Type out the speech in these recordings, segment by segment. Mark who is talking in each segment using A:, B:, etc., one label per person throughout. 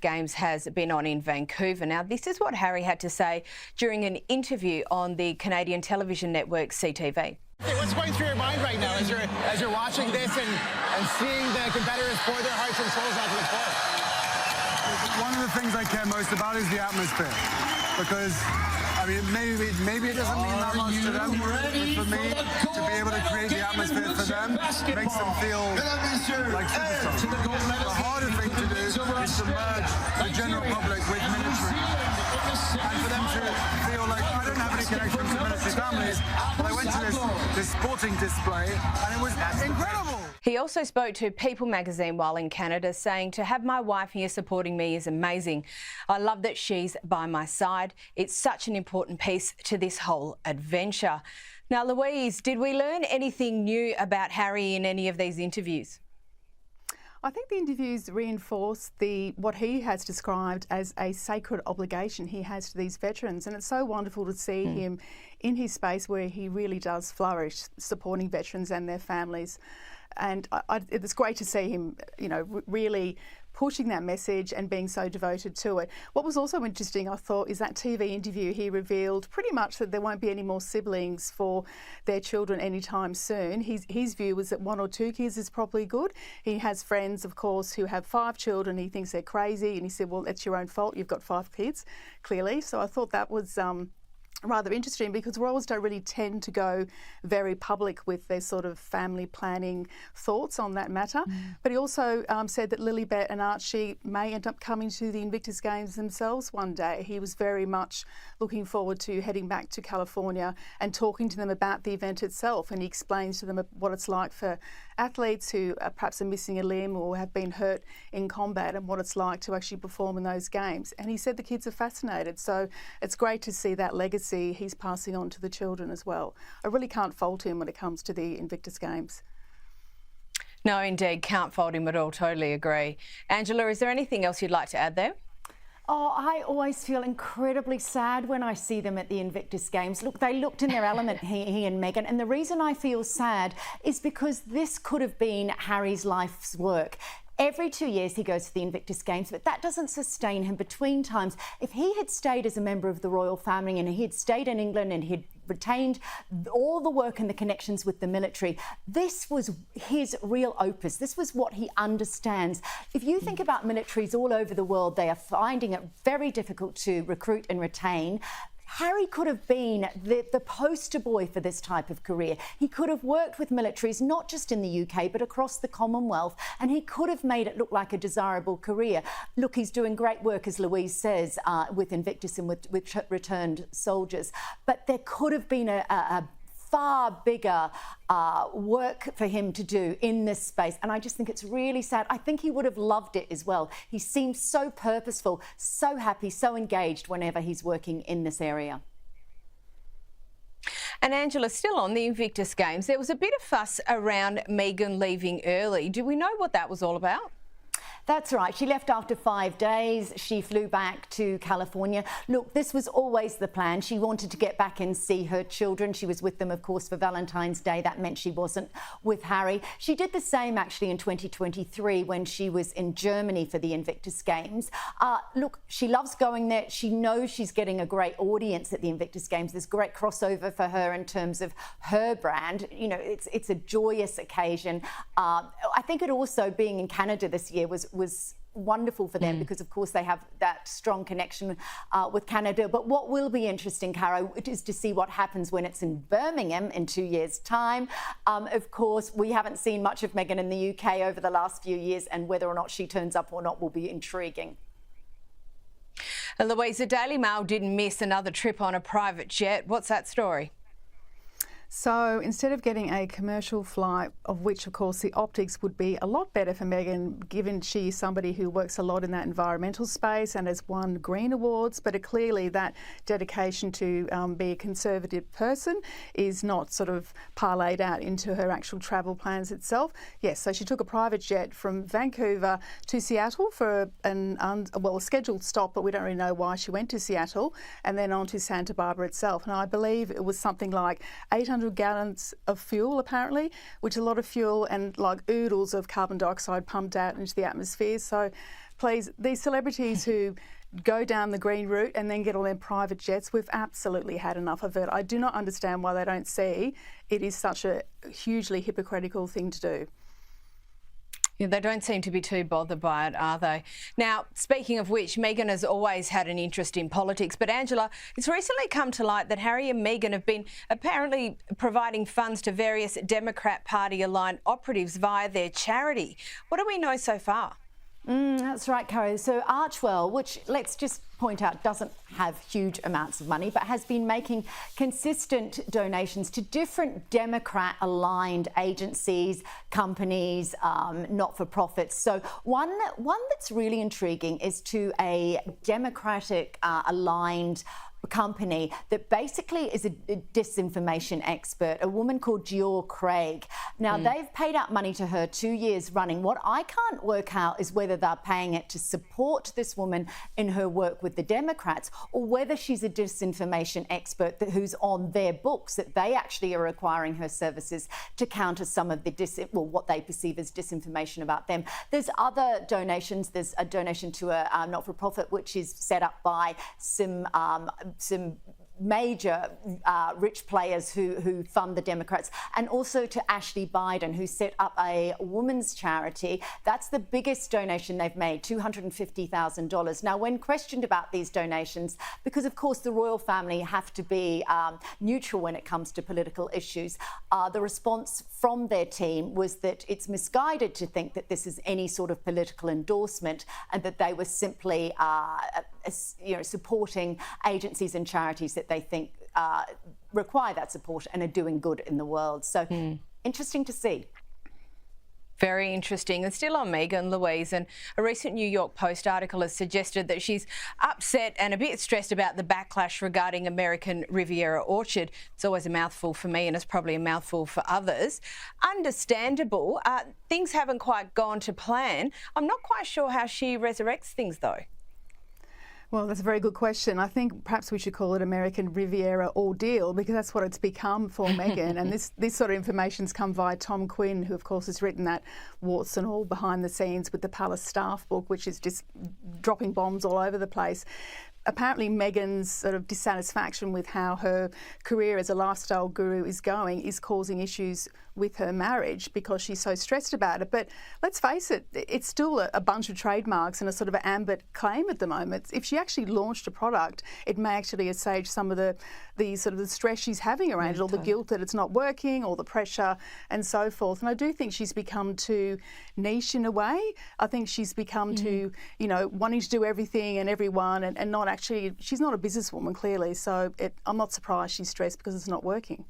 A: Games has been on in Vancouver. Now, this is what Harry had to say during an interview on the Canadian television network CTV.
B: Hey, what's going through your mind right now as you're watching this and seeing the competitors pour their hearts and souls onto the court?
C: One of the things I care most about is the atmosphere, because I mean, maybe it doesn't mean that much to them, but for me, to be able to create the atmosphere for them makes them feel like superstars. The harder thing to do is to merge the general public with military, and for them to feel like, I don't have any connection to military families, but I went to this sporting display and it was incredible.
A: He also spoke to People magazine while in Canada, saying, "To have my wife here supporting me is amazing. I love that she's by my side. It's such an important piece to this whole adventure." Now, Louise, did we learn anything new about Harry in any of these interviews?
D: I think the interviews reinforce what he has described as a sacred obligation he has to these veterans, and it's so wonderful to see him in his space where he really does flourish, supporting veterans and their families. And it's great to see him, really pushing that message and being so devoted to it. What was also interesting, I thought, is that TV interview he revealed pretty much that there won't be any more siblings for their children anytime soon. His view was that 1 or 2 kids is probably good. He has friends, of course, who have 5 children. He thinks they're crazy, and he said, well, it's your own fault. You've got 5 kids, clearly. So I thought that was rather interesting, because royals don't really tend to go very public with their sort of family planning thoughts on that matter. But he also said that Lilibet and Archie may end up coming to the Invictus Games themselves one day. He was very much looking forward to heading back to California and talking to them about the event itself, and he explains to them what it's like for athletes who perhaps are missing a limb or have been hurt in combat, and what it's like to actually perform in those games. And he said the kids are fascinated, so it's great to see that legacy he's passing on to the children as well. I really can't fault him when it comes to the Invictus Games.
A: No, indeed, can't fault him at all. Totally agree. Angela, is there anything else you'd like to add there?
E: Oh, I always feel incredibly sad when I see them at the Invictus Games. Look, they looked in their element, he and Meghan, and the reason I feel sad is because this could have been Harry's life's work. Every 2 years he goes to the Invictus Games, but that doesn't sustain him between times. If he had stayed as a member of the royal family and he had stayed in England and he'd retained all the work and the connections with the military, this was his real opus. This was what he understands. If you think about militaries all over the world, they are finding it very difficult to recruit and retain. Harry could have been the poster boy for this type of career. He could have worked with militaries, not just in the UK, but across the Commonwealth, and he could have made it look like a desirable career. Look, he's doing great work, as Louise says, with Invictus and with returned soldiers. But there could have been a far bigger work for him to do in this space, and I just think it's really sad. I think he would have loved it as well. He seems so purposeful, so happy, so engaged whenever he's working in this area.
A: And Angela, still on the Invictus Games, there was a bit of fuss around Meghan leaving early. Do we know what that was all about?
E: That's right. She left after 5 days. She flew back to California. Look, this was always the plan. She wanted to get back and see her children. She was with them, of course, for Valentine's Day. That meant she wasn't with Harry. She did the same, actually, in 2023 when she was in Germany for the Invictus Games. Look, she loves going there. She knows she's getting a great audience at the Invictus Games. There's great crossover for her in terms of her brand. You know, it's a joyous occasion. I think it also, being in Canada this year, was wonderful for them because, of course, they have that strong connection with Canada. But what will be interesting, Caro, is to see what happens when it's in Birmingham in 2 years' time. Of course, we haven't seen much of Meghan in the UK over the last few years, and whether or not she turns up or not will be intriguing.
A: Louise, the Daily Mail didn't miss another trip on a private jet. What's that story?
D: So instead of getting a commercial flight, of which, of course, the optics would be a lot better for Meghan, given she's somebody who works a lot in that environmental space and has won Green Awards, but clearly that dedication to be a conservative person is not sort of parlayed out into her actual travel plans itself. Yes, so she took a private jet from Vancouver to Seattle for a scheduled stop, but we don't really know why she went to Seattle, and then on to Santa Barbara itself. And I believe it was something like 800 500 gallons of fuel, apparently, which is a lot of fuel and like oodles of carbon dioxide pumped out into the atmosphere. So please, these celebrities who go down the green route and then get on their private jets, we've absolutely had enough of it. I do not understand why they don't see it is such a hugely hypocritical thing to do.
A: Yeah, they don't seem to be too bothered by it, are they? Now, speaking of which, Meghan has always had an interest in politics, but Angela, it's recently come to light that Harry and Meghan have been apparently providing funds to various Democrat Party-aligned operatives via their charity. What do we know so far?
E: That's right, Carrie. So Archwell, which let's just point out doesn't have huge amounts of money, but has been making consistent donations to different Democrat-aligned agencies, companies, not-for-profits. So one that's really intriguing is to a Democratic-aligned company that basically is a disinformation expert, a woman called Gior Craig. Now, they've paid out money to her 2 years running. What I can't work out is whether they're paying it to support this woman in her work with the Democrats, or whether she's a disinformation expert who's on their books, that they actually are requiring her services to counter some of the what they perceive as disinformation about them. There's other donations. There's a donation to a not-for-profit which is set up by some major rich players who fund the Democrats, and also to Ashley Biden, who set up a women's charity. That's the biggest donation they've made, $250,000. Now, when questioned about these donations, because of course the royal family have to be neutral when it comes to political issues, the response from their team was that it's misguided to think that this is any sort of political endorsement, and that they were simply supporting agencies and charities that they think require that support and are doing good in the world. So interesting to see.
A: Very interesting. And still on Meghan, Louise, and a recent New York Post article has suggested that she's upset and a bit stressed about the backlash regarding American Riviera Orchard. It's always a mouthful for me, and it's probably a mouthful for others. Understandable. Things haven't quite gone to plan. I'm not quite sure how she resurrects things, though.
D: Well, that's a very good question. I think perhaps we should call it American Riviera ordeal, because that's what it's become for Meghan. And this sort of information's come via Tom Quinn, who of course has written that warts and all behind the scenes with the Palace staff book, which is just dropping bombs all over the place. Apparently Meghan's sort of dissatisfaction with how her career as a lifestyle guru is going is causing issues with her marriage, because she's so stressed about it. But let's face it, it's still a bunch of trademarks and a sort of an ambit claim at the moment. If she actually launched a product, it may actually assuage some of the sort of the stress she's having around it, or the guilt that it's not working, or the pressure and so forth. And I do think she's become too niche in a way. I think she's become too, wanting to do everything and everyone, and not actually, she's not a businesswoman, clearly. So I'm not surprised she's stressed, because it's not working.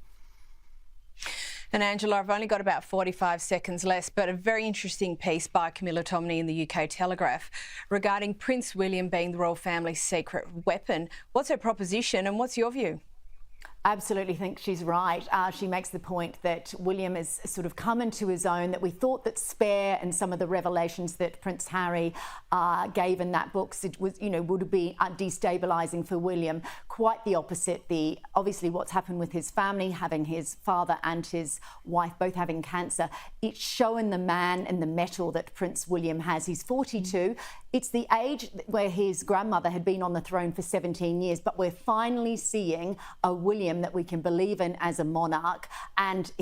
A: And Angela, I've only got about 45 seconds left, but a very interesting piece by Camilla Tomney in the UK Telegraph regarding Prince William being the royal family's secret weapon. What's her proposition, and what's your view?
E: Absolutely think she's right. She makes the point that William has sort of come into his own, that we thought that Spare and some of the revelations that Prince Harry gave in that book would be destabilising for William. Quite the opposite. Obviously what's happened with his family, having his father and his wife both having cancer, it's shown the man and the mettle that Prince William has. He's 42. It's the age where his grandmother had been on the throne for 17 years, but we're finally seeing a William that we can believe in as a monarch. And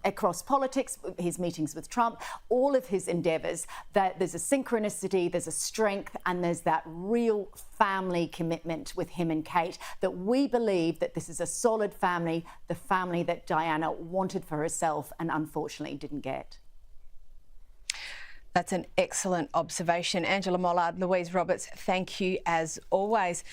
E: across politics, his meetings with Trump, all of his endeavours, that there's a synchronicity, there's a strength, and there's that real family commitment with him and Kate, that we believe that this is a solid family, the family that Diana wanted for herself and unfortunately didn't get.
A: That's an excellent observation. Angela Mollard, Louise Roberts, thank you as always.